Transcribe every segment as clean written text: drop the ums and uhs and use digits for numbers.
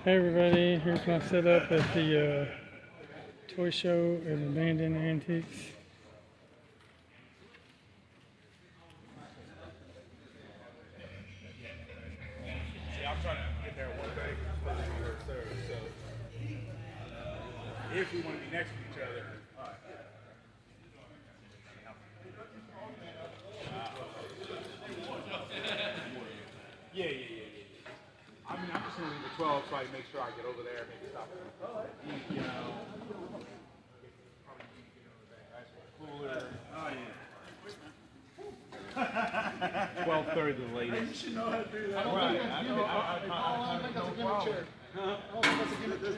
Hey everybody, here's my setup at the toy show at Abandoned Antiques. See, I'm trying to get there one day, so if we want to be next to each other, all right. Yeah. I mean, I'm just going to leave at 12 so I make sure I get over there, maybe stop at you know, probably get over there. Nice cooler. Oh, yeah. 12:30 the latest. You should know how to do that. I don't think that's a gimmick. I think that's a gimmick chair. I don't think that's a gimmick chair.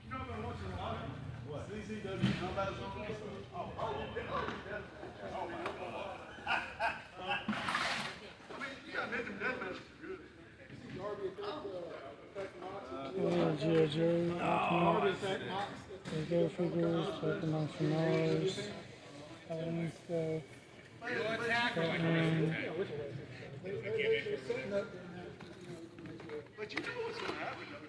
You know, I've been watching a lot of what? CCW Combat Zone. G.I. Joe, Lego figures, Pokemon from Mars, Halloween stuff, Batman. But you know what's going to happen, though.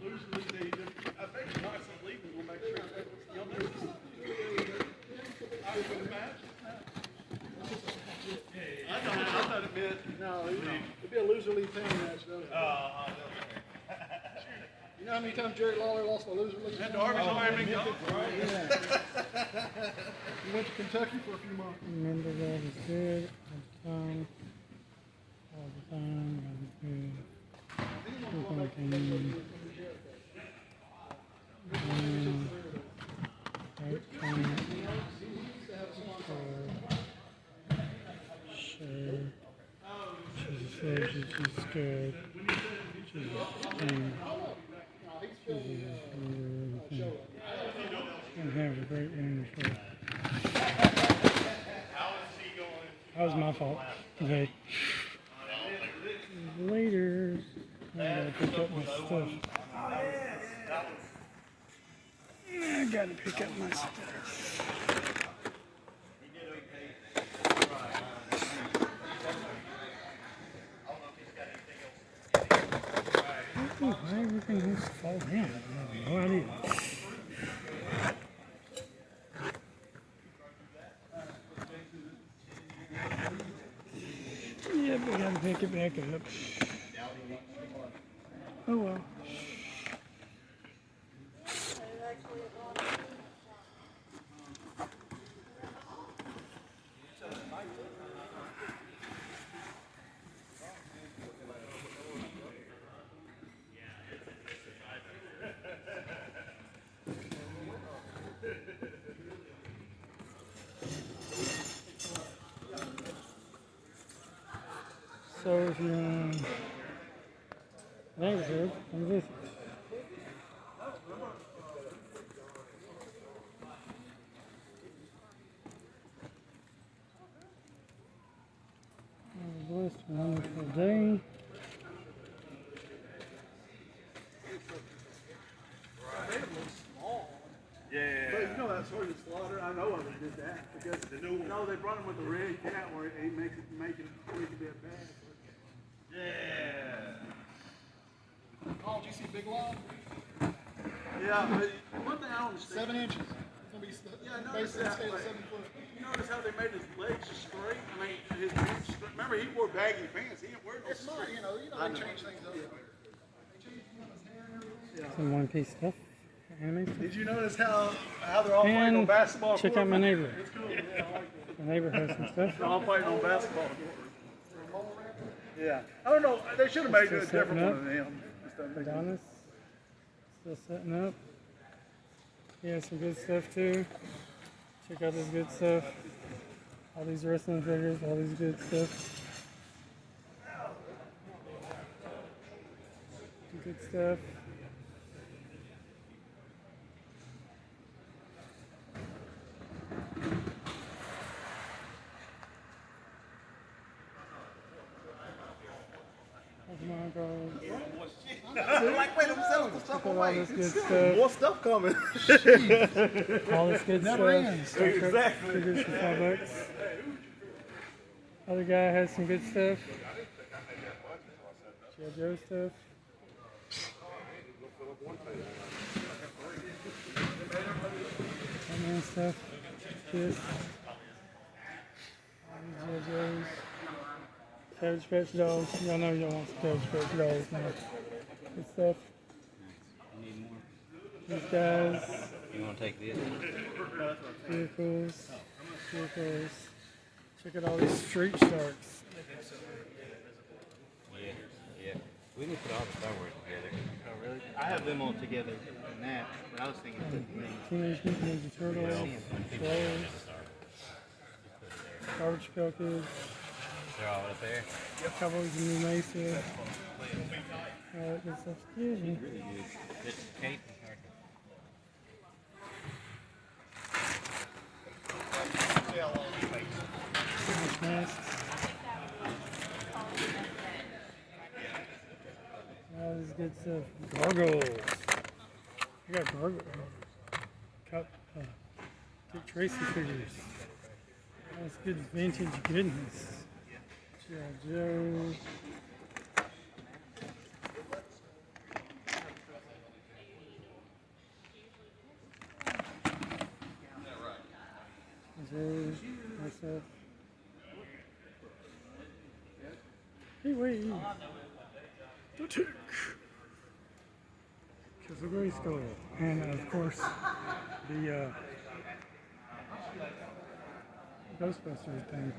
You know, usually I think once they leave, we'll make sure you'll never I would imagine. I thought it meant, no, it'd be a loser-leave team match, though. You know how many times Jerry Lawler lost a loser-leave team? And Darby's already been gone. He went to Kentucky for a few months. Remember that is good all the time, good. She's scared. She's gonna have a great win for her. That was my fault. Okay. Later. I gotta pick up my stuff. I gotta pick up my stuff. Why everything has to fall down? I have no idea. Yep, we gotta pick it back up. Oh well. So if you're in the neighborhood, come visit. Blessed, wonderful day. Yeah. But you know that sort of slaughter, I know why they did that. Because they brought him with the red cat where he make it a bit bad. Yeah. Oh, did you see Big Log? Yeah, but one thing I don't understand. 7 inches. It's gonna be basically that, 7 foot. You notice how they made his legs straight? I mean, his pants straight. Remember, he wore baggy pants. He didn't wear no straight. You know, they change things up. They changed him his hair and everything. Some one-piece stuff. Animation. Did you notice how they're all fighting on basketball? Check out my neighbor. It's cool. Yeah, I like that. My neighbor has some stuff. They're all fighting on basketball. Yeah. I don't know. They should have made it a different one than him. Adonis. Still setting up. He has some good stuff too. Check out this good stuff. All these wrestling figures, all these good stuff. Good stuff. Pokemon cards. Like, wait, I'm selling the stuff away. All this good stuff. More stuff coming. All this good Never stuff. ends. Exactly. Figures for $5. Other guy has some good stuff. G.I. Joe stuff. Batman stuff. Kiss. G.I. Joes. Cabbage Patch Dolls. Y'all know y'all want some Cabbage Patch Dolls now. Good stuff. You need more? These guys. You want to take this? Vehicles. Vehicles. Check out all these Street Sharks. Yeah. We need to put all the Star Wars together. Oh, really? I have them all together in that, but I was thinking Teenage Mutant Ninja Turtles. Trolls. Garbage Pail Kids. They're all up there. Cowboys and New Mesa. All that good stuff. Excuse me. Really good. It's Kate and Masks. All this good stuff. Gargoyles. I got gargoyles. Dick Tracy figures. That's good vintage goodness. G.I. Joe. Joe. Myself. Hey, wait. The Tick. Kissel Gray Skull. And of course, the Ghostbusters thing.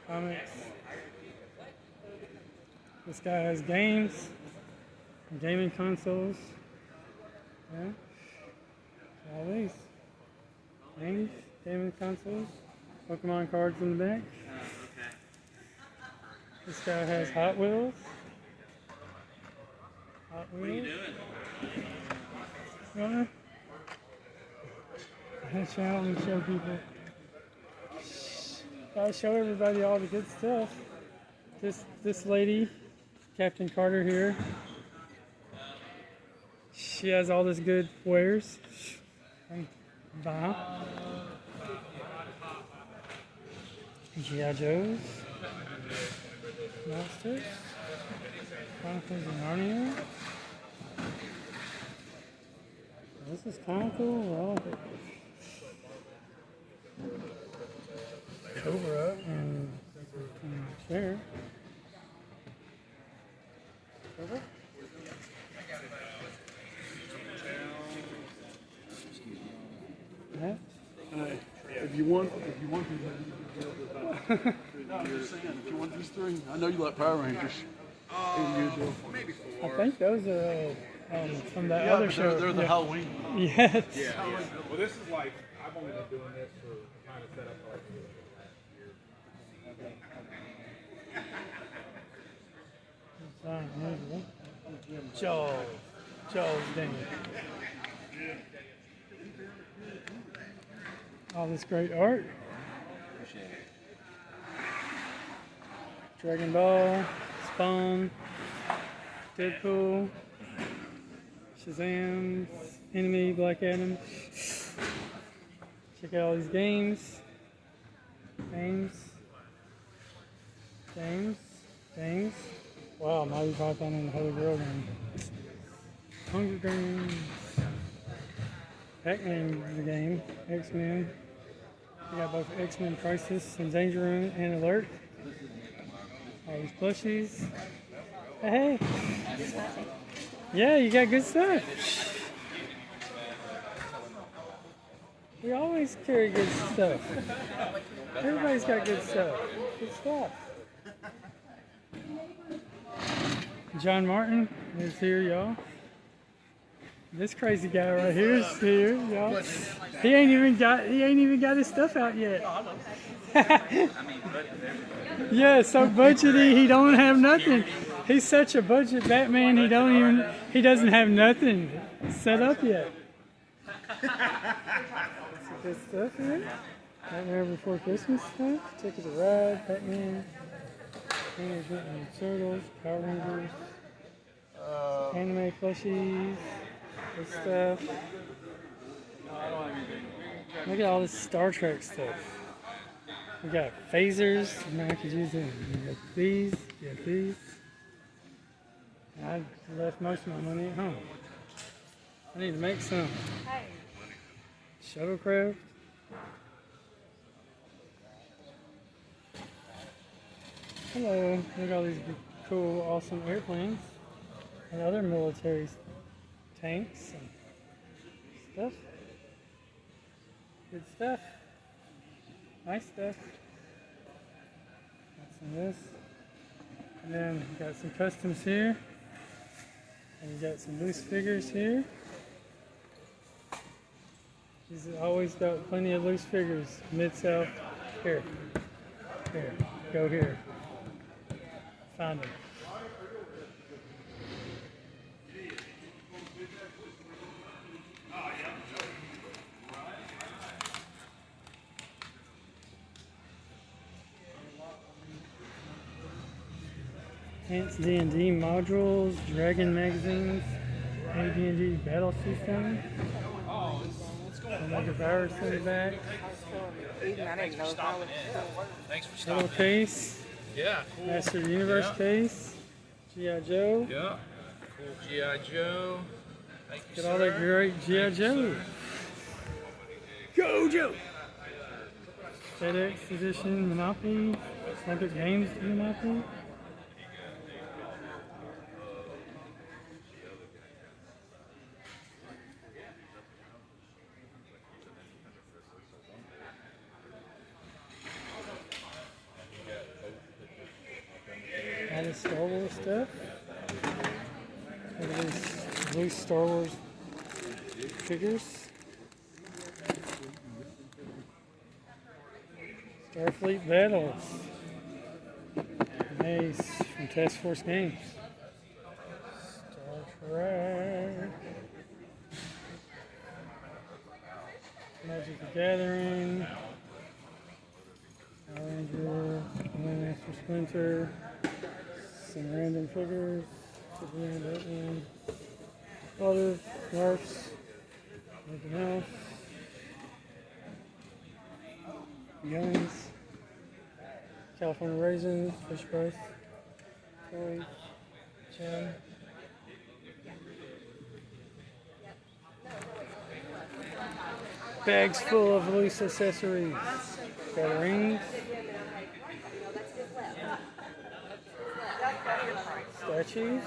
Comics. This guy has games, gaming consoles. Yeah. All these. Games, gaming consoles. Pokemon cards in the back. This guy has Hot Wheels. Hot Wheels. What are you doing? Head out and show people. I'll show everybody all the good stuff. This lady, Captain Carter here. She has all this good wares. G.I. Joes. Monsters. Chronicles of Narnia. This is kind of cool. I like it. Cobra and Share. Cobra? Yeah. If you want these, no, I'm just saying, if you want these three, I know you like Power Rangers. Maybe 4. I think those are from that Yeah, other but show. they're the Halloween. Yes. Yeah. Well, this is like, I've only been doing this for trying to set up for like Joel's dang. All this great art. Dragon Ball, Spawn, Deadpool, Shazam, Enemy, Black Adam. Check out all these games. Games. Wow, Mighty Python and the Holy Grail game. Hunger Games. Pac-Man the game. X-Men. We got both X-Men Crisis and Danger Room and Alert. All these plushies. Hey. Yeah, you got good stuff. We always carry good stuff. Everybody's got good stuff. Good stuff. John Martin is here, y'all. This crazy guy right here is here, y'all. He ain't even got his stuff out yet. Yeah, so budgety, he don't have nothing. He's such a budget Batman, he doesn't have nothing set up yet. Some good stuff here. Batman Before Christmas stuff. Ticket to Ride, Batman, Teenage Mutant Ninja Turtles, Power Rangers, anime plushies, good stuff. Look at all this Star Trek stuff. We got phasers. Now I could use them. You got these. You got these. I left most of my money at home. I need to make some. Shuttlecraft. Hello. Look at all these cool, awesome airplanes and other military tanks and stuff. Good stuff. Nice stuff. Got some of this. And then we got some customs here. And you got some loose figures here. He's always got plenty of loose figures. Mid-South. Here. Here. Go here. Find them. Hence D&D modules, Dragon magazines, AD&D battle system. Omega virus in the back. Thanks for stopping in. Thanks for stopping Little case. Yeah, cool. Master of the Universe case. G.I. Joe. Yeah. Cool G.I. Joe. Thank you, Get all that great G.I. Joe. Go Joe! FedEx edition Monopoly. Olympic Games Monopoly. All this Star Wars stuff. Look at these loose Star Wars figures. Starfleet Battles. Nice. From Task Force Games. Star Trek. Magic the Gathering. Power Ranger. Master Splinter. Some random figures. Superman, Batman. Others. Smurfs. Anything else. Guns. California raisins. Fish Price. Toys. Chum. Bags full of loose accessories. Got rings. Statues.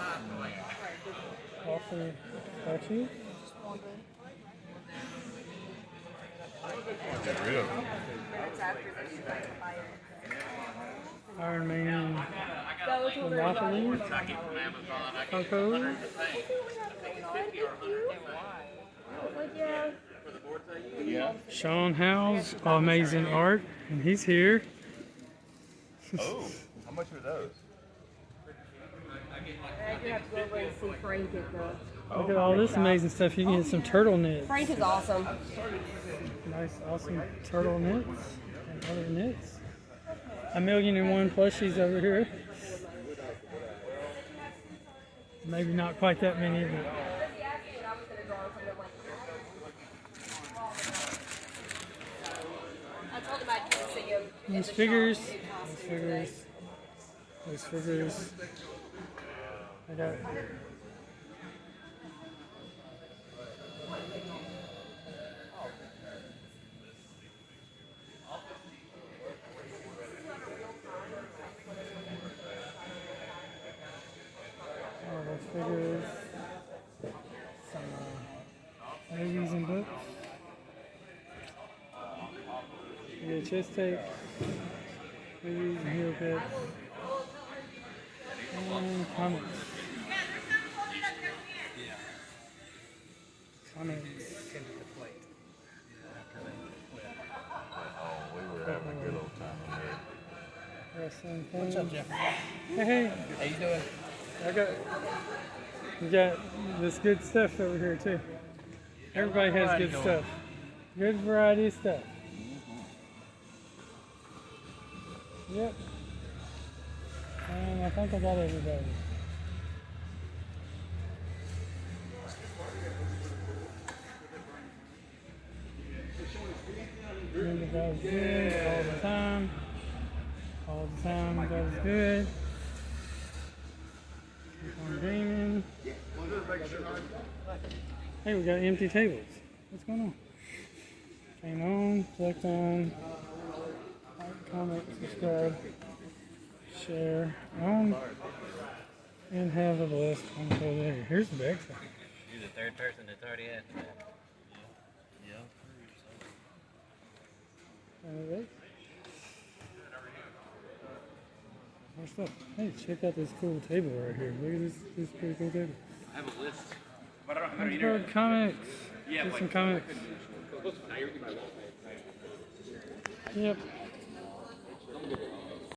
Awesome statues. Get rid of it. Iron Man. Monopoly. Funko. Sean Howes, amazing art, and he's here. Oh, how much are those? You have to go over and see Frank at the. Look at all this amazing stuff. You can get some turtle knits. Frank is awesome. Nice, awesome turtle knits and other knits. 1,000,001 plushies over here. Maybe not quite that many, but these figures. I got all those figures, some movies and books. You get chest tape, movies and hero pets, and comics. Comics. Oh, we were having a good old time in here. Wrestling things. What's up, Jeff? Hey. How you doing? We got this good stuff over here too. Everybody has good stuff. Good variety of stuff. Yep. And I think I got everybody. Remember that was good all the time. was good. Keep on gaming. Hey, we got empty tables. What's going on? Game on, select on, like, comment, subscribe, share, on, and have a blessed one day. Here's the backside. You're the third person that's already asked that. Alright. More stuff. Hey, check out this cool table right here. Look at this pretty cool table. I have a list. But I don't have any Let's go comics. Yeah, Get some comics. Yep.